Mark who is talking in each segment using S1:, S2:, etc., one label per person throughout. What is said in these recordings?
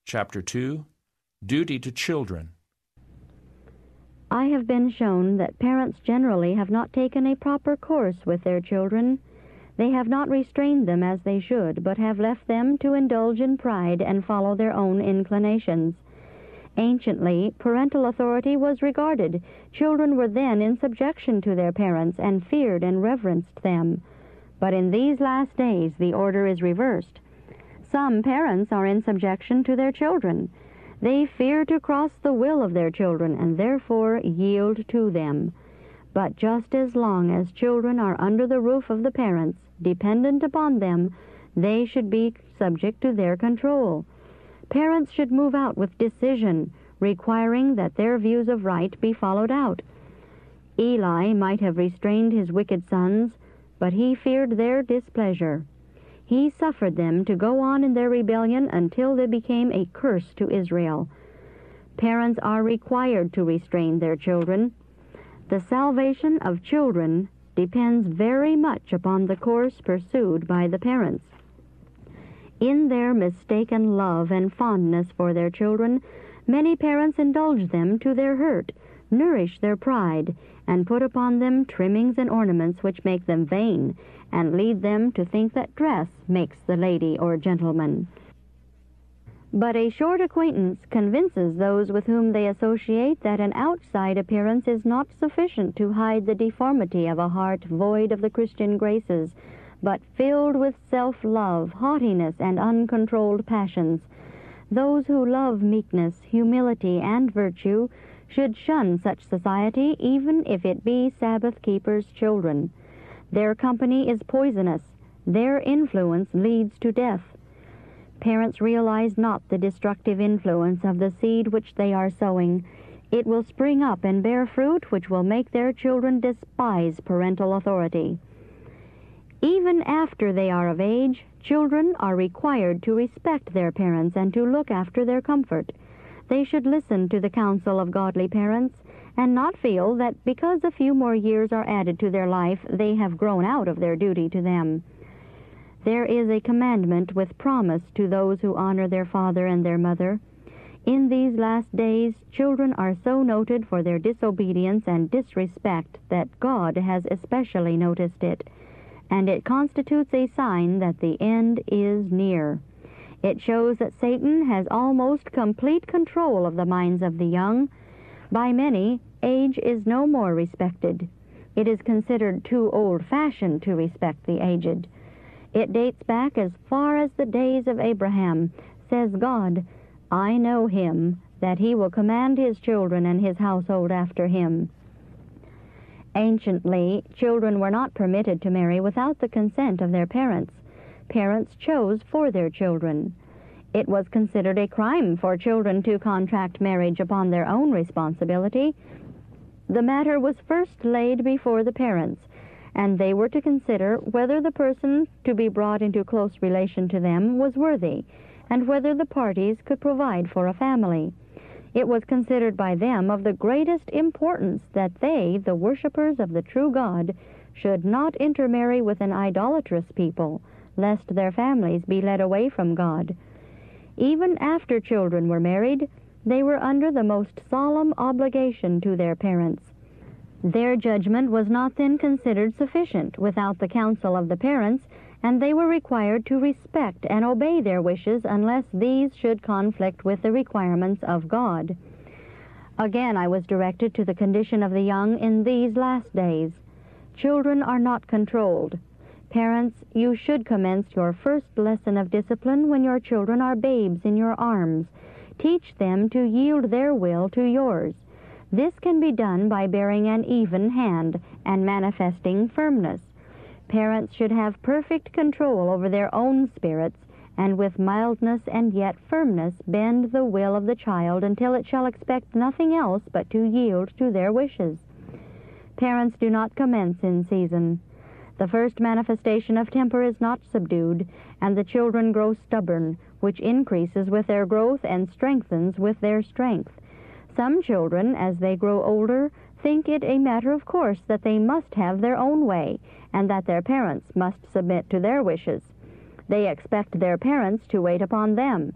S1: Chapter 2, Duty to Children.
S2: I have been shown that parents generally have not taken a proper course with their children. They have not restrained them as they should, but have left them to indulge in pride and follow their own inclinations. Anciently, parental authority was regarded. Children were then in subjection to their parents and feared and reverenced them. But in these last days, the order is reversed. Some parents are in subjection to their children. They fear to cross the will of their children and therefore yield to them. But just as long as children are under the roof of the parents, dependent upon them, they should be subject to their control. Parents should move out with decision, requiring that their views of right be followed out. Eli might have restrained his wicked sons, but he feared their displeasure. He suffered them to go on in their rebellion until they became a curse to Israel. Parents are required to restrain their children. The salvation of children depends very much upon the course pursued by the parents. In their mistaken love and fondness for their children, many parents indulge them to their hurt, nourish their pride, and put upon them trimmings and ornaments which make them vain, and lead them to think that dress makes the lady or gentleman. But a short acquaintance convinces those with whom they associate that an outside appearance is not sufficient to hide the deformity of a heart void of the Christian graces, but filled with self-love, haughtiness, and uncontrolled passions. Those who love meekness, humility, and virtue should shun such society, even if it be Sabbath-keepers' children. Their company is poisonous. Their influence leads to death. Parents realize not the destructive influence of the seed which they are sowing. It will spring up and bear fruit which will make their children despise parental authority. Even after they are of age, children are required to respect their parents and to look after their comfort. They should listen to the counsel of godly parents and not feel that because a few more years are added to their life, they have grown out of their duty to them. There is a commandment with promise to those who honor their father and their mother. In these last days, children are so noted for their disobedience and disrespect that God has especially noticed it, and it constitutes a sign that the end is near. It shows that Satan has almost complete control of the minds of the young. By many, age is no more respected. It is considered too old-fashioned to respect the aged. It dates back as far as the days of Abraham. Says God, I know him, that he will command his children and his household after him. Anciently, children were not permitted to marry without the consent of their parents. Parents chose for their children. It was considered a crime for children to contract marriage upon their own responsibility. The matter was first laid before the parents, and they were to consider whether the person to be brought into close relation to them was worthy, and whether the parties could provide for a family. It was considered by them of the greatest importance that they, the worshippers of the true God, should not intermarry with an idolatrous people, lest their families be led away from God. Even after children were married, they were under the most solemn obligation to their parents. Their judgment was not then considered sufficient without the counsel of the parents, and they were required to respect and obey their wishes unless these should conflict with the requirements of God. Again, I was directed to the condition of the young in these last days. Children are not controlled. Parents, you should commence your first lesson of discipline when your children are babes in your arms. Teach them to yield their will to yours. This can be done by bearing an even hand and manifesting firmness. Parents should have perfect control over their own spirits, and with mildness and yet firmness bend the will of the child until it shall expect nothing else but to yield to their wishes. Parents do not commence in season. The first manifestation of temper is not subdued, and the children grow stubborn, which increases with their growth and strengthens with their strength. Some children, as they grow older, think it a matter of course that they must have their own way, and that their parents must submit to their wishes. They expect their parents to wait upon them.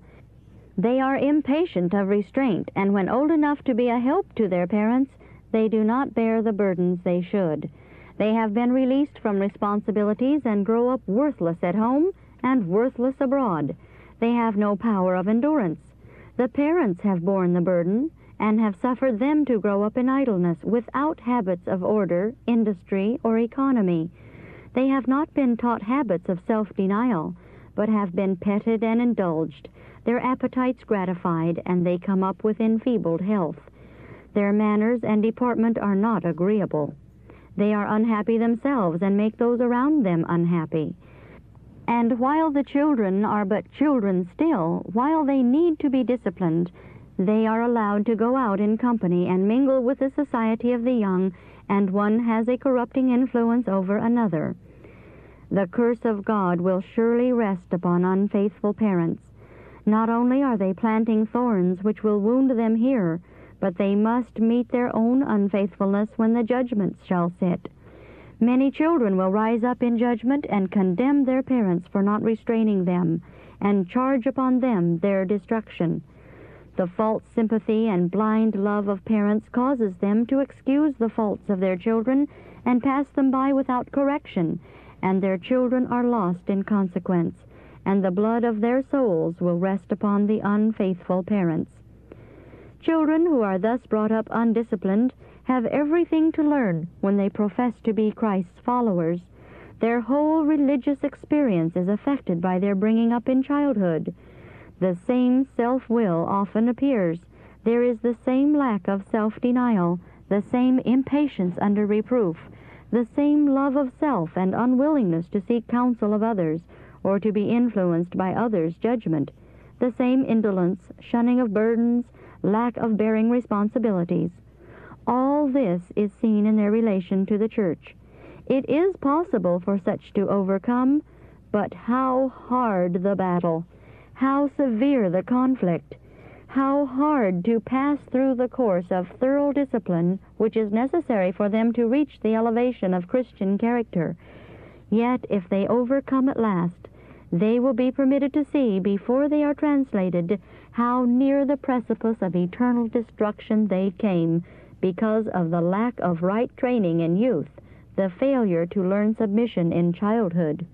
S2: They are impatient of restraint, and when old enough to be a help to their parents, they do not bear the burdens they should. They have been released from responsibilities and grow up worthless at home and worthless abroad. They have no power of endurance. The parents have borne the burden and have suffered them to grow up in idleness without habits of order, industry, or economy. They have not been taught habits of self-denial, but have been petted and indulged, their appetites gratified, and they come up with enfeebled health. Their manners and deportment are not agreeable. They are unhappy themselves and make those around them unhappy. And while the children are but children still, while they need to be disciplined, they are allowed to go out in company and mingle with the society of the young, and one has a corrupting influence over another. The curse of God will surely rest upon unfaithful parents. Not only are they planting thorns which will wound them here, but they must meet their own unfaithfulness when the judgments shall sit. Many children will rise up in judgment and condemn their parents for not restraining them, and charge upon them their destruction. The false sympathy and blind love of parents causes them to excuse the faults of their children and pass them by without correction, and their children are lost in consequence, and the blood of their souls will rest upon the unfaithful parents. Children who are thus brought up undisciplined have everything to learn when they profess to be Christ's followers. Their whole religious experience is affected by their bringing up in childhood. The same self-will often appears. There is the same lack of self-denial, the same impatience under reproof, the same love of self and unwillingness to seek counsel of others or to be influenced by others' judgment, the same indolence, shunning of burdens, lack of bearing responsibilities. All this is seen in their relation to the church. It is possible for such to overcome, but how hard the battle, how severe the conflict, how hard to pass through the course of thorough discipline which is necessary for them to reach the elevation of Christian character. Yet if they overcome at last, they will be permitted to see before they are translated how near the precipice of eternal destruction they came because of the lack of right training in youth, the failure to learn submission in childhood.